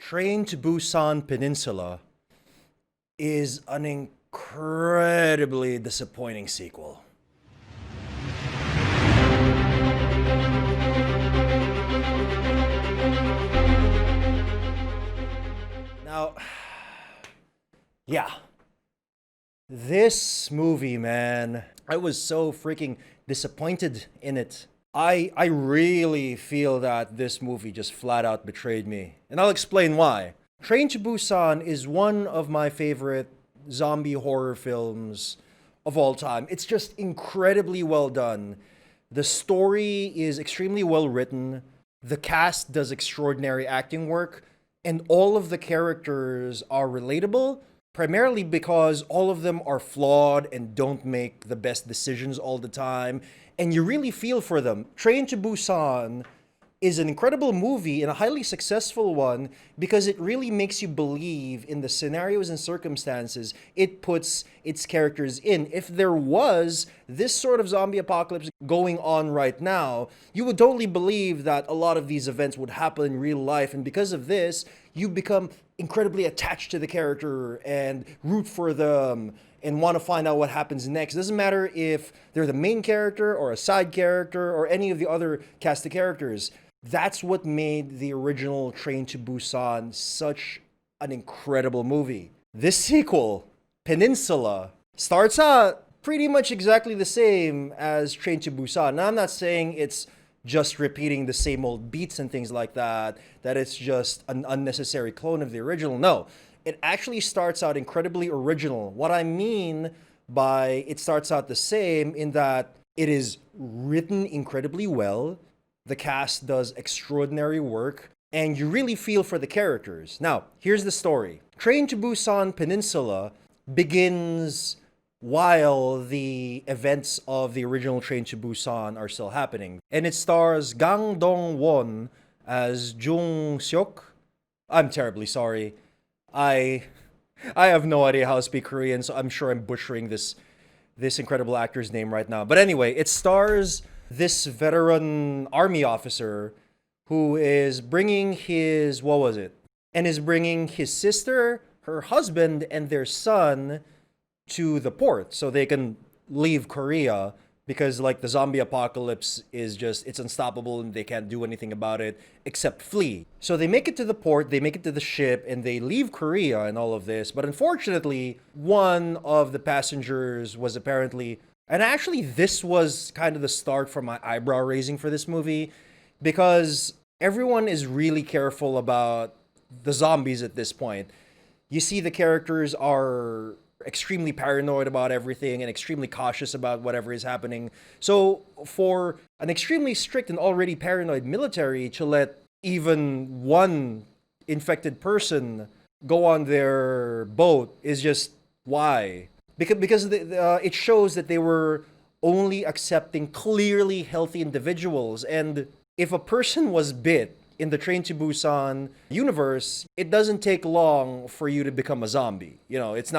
Train to Busan Peninsula is an incredibly disappointing sequel. Now, yeah, this movie, man, I was so freaking disappointed in it. I really feel that this movie just flat out betrayed me. And I'll explain why. Train to Busan is one of my favorite zombie horror films of all time. It's just incredibly well done. The story is extremely well written. The cast does extraordinary acting work. And all of the characters are relatable, primarily because all of them are flawed and don't make the best decisions all the time. And you really feel for them. Train to Busan is an incredible movie and a highly successful one because it really makes you believe in the scenarios and circumstances it puts its characters in. If there was this sort of zombie apocalypse going on right now, you would totally believe that a lot of these events would happen in real life, and because of this, you become incredibly attached to the character and root for them and want to find out what happens next. It doesn't matter if they're the main character or a side character or any of the other cast of characters. That's what made the original Train to Busan such an incredible movie. This sequel, Peninsula, starts out pretty much exactly the same as Train to Busan. Now, I'm not saying it's just repeating the same old beats and things like that, that it's just an unnecessary clone of the original. No, it actually starts out incredibly original. What I mean by it starts out the same in that it is written incredibly well, the cast does extraordinary work, and you really feel for the characters. Now, here's the story. Train to Busan Peninsula begins while the events of the original Train to Busan are still happening. And it stars Gang Dong-won as Jung Seok. I'm terribly sorry. I have no idea how to speak Korean, so I'm sure I'm butchering this incredible actor's name right now. But anyway, it stars this veteran army officer who is bringing his, what was it? And is bringing his sister, her husband, and their son to the port so they can leave Korea because like the zombie apocalypse is just, it's unstoppable and they can't do anything about it except flee. So they make it to the port, they make it to the ship, and they leave Korea and all of this. But unfortunately, one of the passengers was apparently, and actually this was kind of the start for my eyebrow raising for this movie, because everyone is really careful about the zombies at this point. You see the characters are extremely paranoid about everything and extremely cautious about whatever is happening. So for an extremely strict and already paranoid military to let even one infected person go on their boat is just why? Because it shows that they were only accepting clearly healthy individuals. And if a person was bit in the Train to Busan universe, it doesn't take long for you to become a zombie. You know, it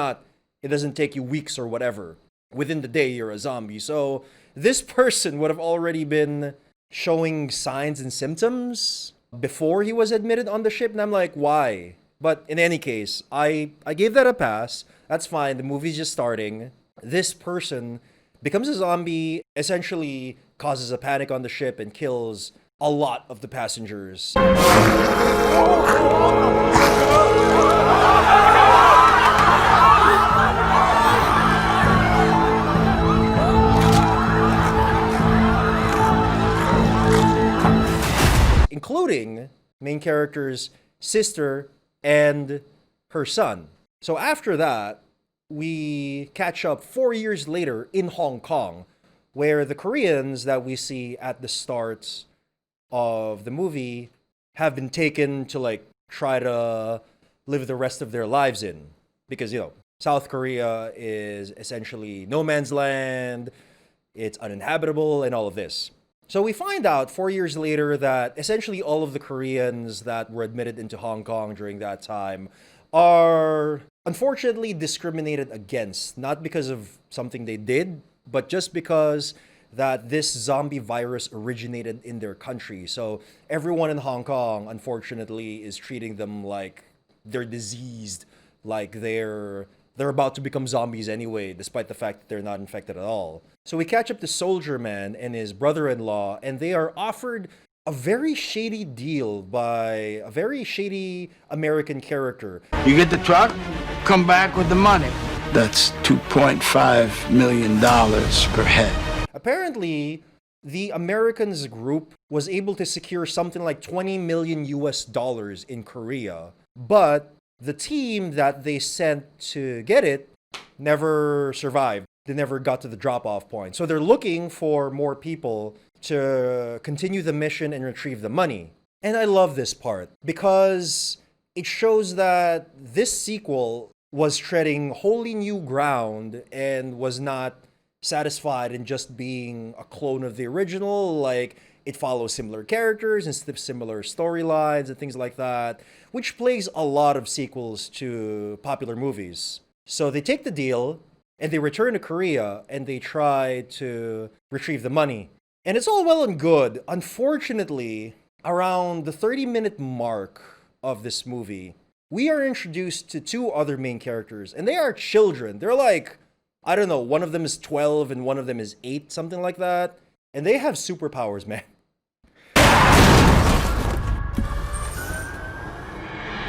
doesn't take you weeks or whatever. Within the day, you're a zombie. So this person would have already been showing signs and symptoms before he was admitted on the ship. And I'm like, why? But in any case, I gave that a pass. That's fine. The movie's just starting. This person becomes a zombie, essentially causes a panic on the ship and kills a lot of the passengers. Including main character's sister and her son. So after that, we catch up 4 years later in Hong Kong, where the Koreans that we see at the start of the movie have been taken to like try to live the rest of their lives in. Because, you know, South Korea is essentially no man's land, it's uninhabitable, and all of this. So we find out 4 years later that essentially all of the Koreans that were admitted into Hong Kong during that time are unfortunately discriminated against, not because of something they did, but just because that this zombie virus originated in their country. So everyone in Hong Kong, unfortunately, is treating them like they're diseased, like they're about to become zombies anyway, despite the fact that they're not infected at all. So we catch up to Soldier Man and his brother-in-law, and they are offered a very shady deal by a very shady American character. You get the truck, come back with the money. That's $2.5 million per head. Apparently, the Americans group was able to secure something like 20 million US dollars in Korea, but the team that they sent to get it never survived. They never got to the drop-off point. So they're looking for more people to continue the mission and retrieve the money. And I love this part because it shows that this sequel was treading wholly new ground and was not satisfied in just being a clone of the original. Like, it follows similar characters and similar storylines and things like that, which plagues a lot of sequels to popular movies. So they take the deal and they return to Korea and they try to retrieve the money. And it's all well and good. Unfortunately, around the 30-minute mark of this movie, we are introduced to two other main characters, and they are children. They're like, I don't know, one of them is 12 and one of them is 8, something like that. And they have superpowers, man.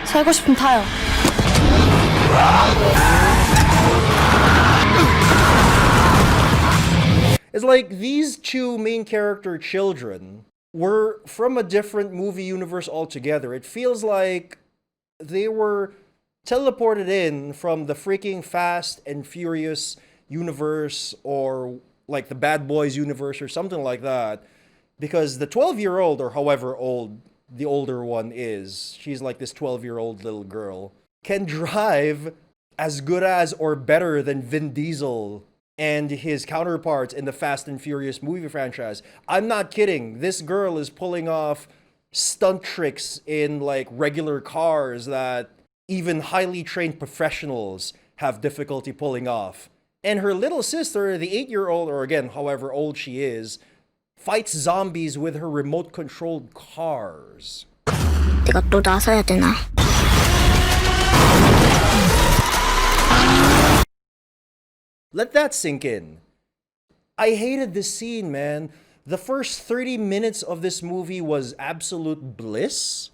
살고 싶으면 타요. It's like these two main character children were from a different movie universe altogether. It feels like they were teleported in from the freaking Fast and Furious universe or like the Bad Boys universe or something like that. Because the 12-year-old, or however old the older one is, she's like this 12-year-old little girl, can drive as good as or better than Vin Diesel and his counterparts in the Fast and Furious movie franchise. I'm not kidding. This girl is pulling off stunt tricks in like regular cars that even highly trained professionals have difficulty pulling off. And her little sister, the 8-year-old, or again, however old she is, fights zombies with her remote-controlled cars. 내가 또 나서야 되나? Let that sink in. I hated this scene, man. The first 30 minutes of this movie was absolute bliss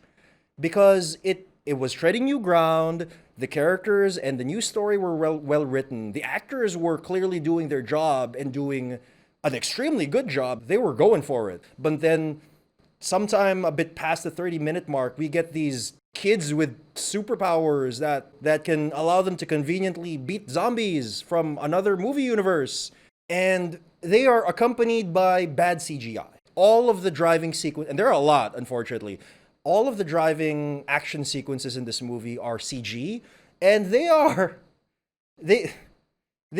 because it was treading new ground. The characters and the new story were well written. The actors were clearly doing their job and doing an extremely good job. They were going for it. But then sometime a bit past the 30-minute mark, we get these kids with superpowers that can allow them to conveniently beat zombies from another movie universe. And they are accompanied by bad CGI. All of the driving sequence, and there are a lot, unfortunately, all of the driving action sequences in this movie are CG, and they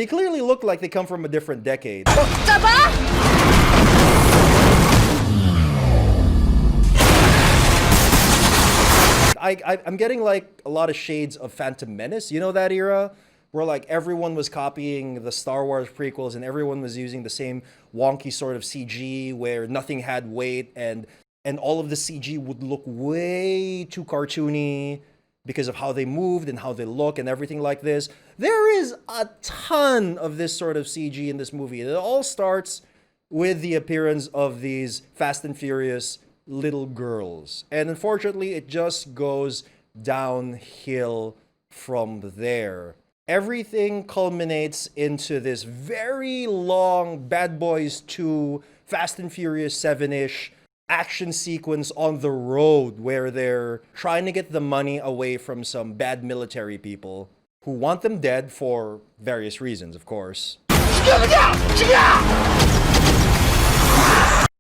clearly look like they come from a different decade. I'm getting like a lot of shades of Phantom Menace, you know that era? Where like everyone was copying the Star Wars prequels and everyone was using the same wonky sort of CG where nothing had weight and all of the CG would look way too cartoony because of how they moved and how they look and everything like this. There is a ton of this sort of CG in this movie. It all starts with the appearance of these Fast and Furious little girls. And unfortunately, it just goes downhill from there. Everything culminates into this very long Bad Boys 2, Fast and Furious 7-ish action sequence on the road where they're trying to get the money away from some bad military people who want them dead for various reasons, of course.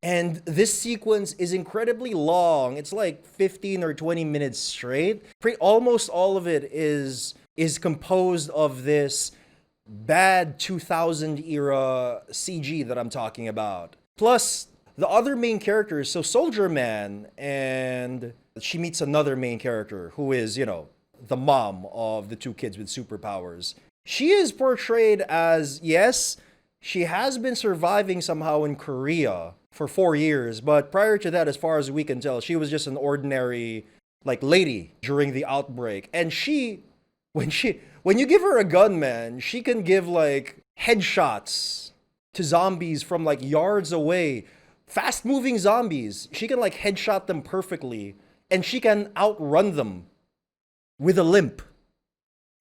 And this sequence is incredibly long. It's like 15 or 20 minutes straight. Almost all of it is composed of this bad 2000 era CG that I'm talking about. Plus, the other main characters, so Soldier Man, and she meets another main character who is, you know, the mom of the two kids with superpowers. She is portrayed as, yes, she has been surviving somehow in Korea for 4 years, but prior to that, as far as we can tell, she was just an ordinary like lady during the outbreak. And when you give her a gun, man, she can give like headshots to zombies from like yards away. Fast moving zombies. She can like headshot them perfectly, and she can outrun them with a limp.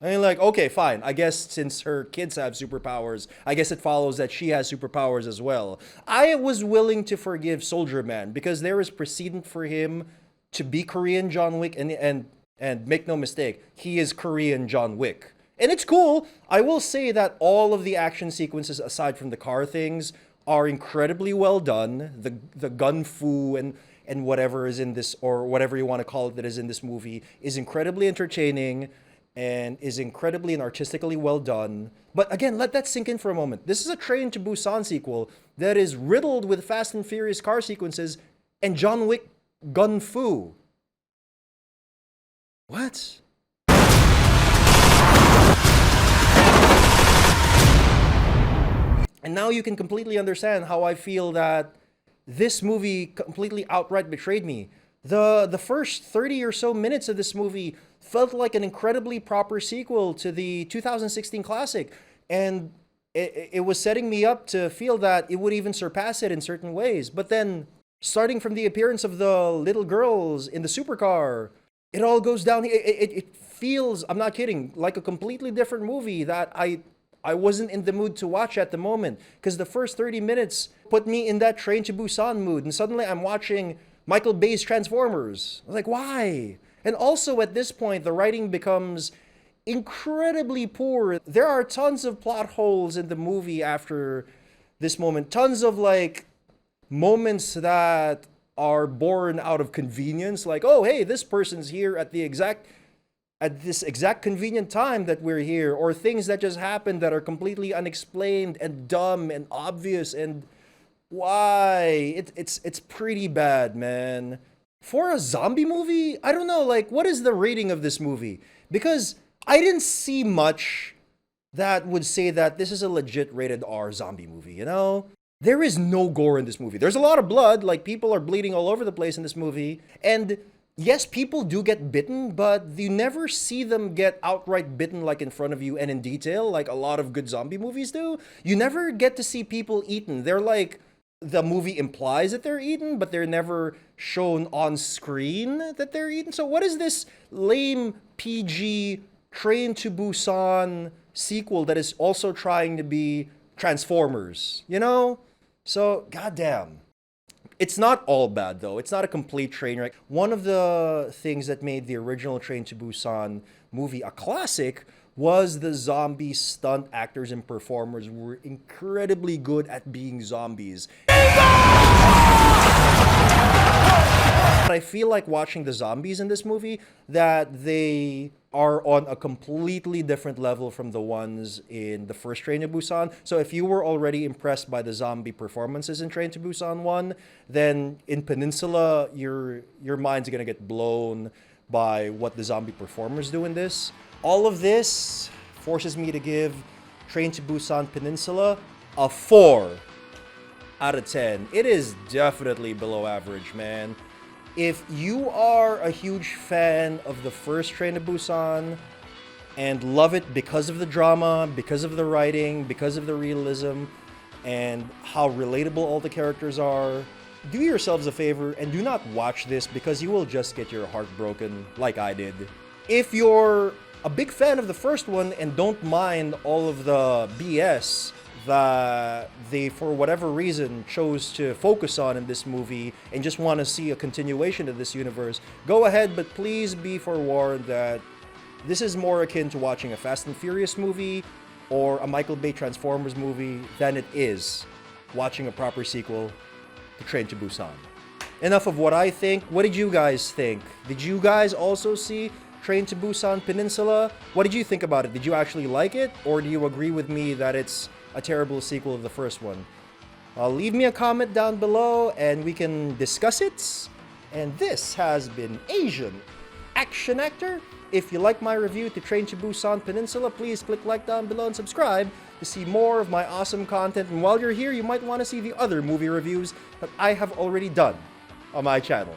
I mean, like, okay, fine. I guess since her kids have superpowers, I guess it follows that she has superpowers as well. I was willing to forgive Soldier Man because there is precedent for him to be Korean John Wick, and make no mistake, he is Korean John Wick. And it's cool. I will say that all of the action sequences, aside from the car things, are incredibly well done. The gun fu and whatever is in this, or whatever you want to call it, that is in this movie, is incredibly entertaining and is incredibly and artistically well done. But again, let that sink in for a moment. This is a Train to Busan sequel that is riddled with Fast and Furious car sequences and John Wick gun fu. What? And now you can completely understand how I feel that this movie completely outright betrayed me. The first 30 or so minutes of this movie felt like an incredibly proper sequel to the 2016 classic. And it was setting me up to feel that it would even surpass it in certain ways. But then, starting from the appearance of the little girls in the supercar, it all goes down. It feels, I'm not kidding, like a completely different movie that I wasn't in the mood to watch at the moment. Because the first 30 minutes put me in that Train to Busan mood. And suddenly I'm watching Michael Bay's Transformers. I was like, why? And also at this point, the writing becomes incredibly poor. There are tons of plot holes in the movie after this moment. Tons of like moments that are born out of convenience. Like, oh, hey, this person's here at this exact convenient time that we're here. Or things that just happen that are completely unexplained and dumb and obvious. And why? It's pretty bad, man. For a zombie movie, I don't know, like, what is the rating of this movie? Because I didn't see much that would say that this is a legit rated R zombie movie, you know? There is no gore in this movie. There's a lot of blood, like, people are bleeding all over the place in this movie. And yes, people do get bitten, but you never see them get outright bitten, like, in front of you and in detail, like a lot of good zombie movies do. You never get to see people eaten. They're like, the movie implies that they're eaten, but they're never shown on screen that they're eaten. So what is this lame PG Train to Busan sequel that is also trying to be Transformers, you know? So, goddamn. It's not all bad, though. It's not a complete train wreck. One of the things that made the original Train to Busan movie a classic was the zombie stunt actors and performers were incredibly good at being zombies. I feel like watching the zombies in this movie, that they are on a completely different level from the ones in the first Train to Busan. So if you were already impressed by the zombie performances in Train to Busan 1, then in Peninsula, your mind's gonna get blown by what the zombie performers do in this. All of this forces me to give Train to Busan Peninsula a 4 out of 10. It is definitely below average, man. If you are a huge fan of the first Train to Busan and love it because of the drama, because of the writing, because of the realism, and how relatable all the characters are, do yourselves a favor and do not watch this because you will just get your heart broken like I did. If you're a big fan of the first one and don't mind all of the BS that they, for whatever reason, chose to focus on in this movie and just want to see a continuation of this universe, go ahead, but please be forewarned that this is more akin to watching a Fast and Furious movie or a Michael Bay Transformers movie than it is watching a proper sequel to Train to Busan. Enough of what I think. What did you guys think? Did you guys also see Train to Busan Peninsula? What did you think about it? Did you actually like it? Or do you agree with me that it's a terrible sequel of the first one? Leave me a comment down below and we can discuss it. And this has been Asian Action Actor. If you like my review to Train to Busan Peninsula, please click like down below and subscribe. to see more of my awesome content. And while you're here, you might want to see the other movie reviews that I have already done on my channel.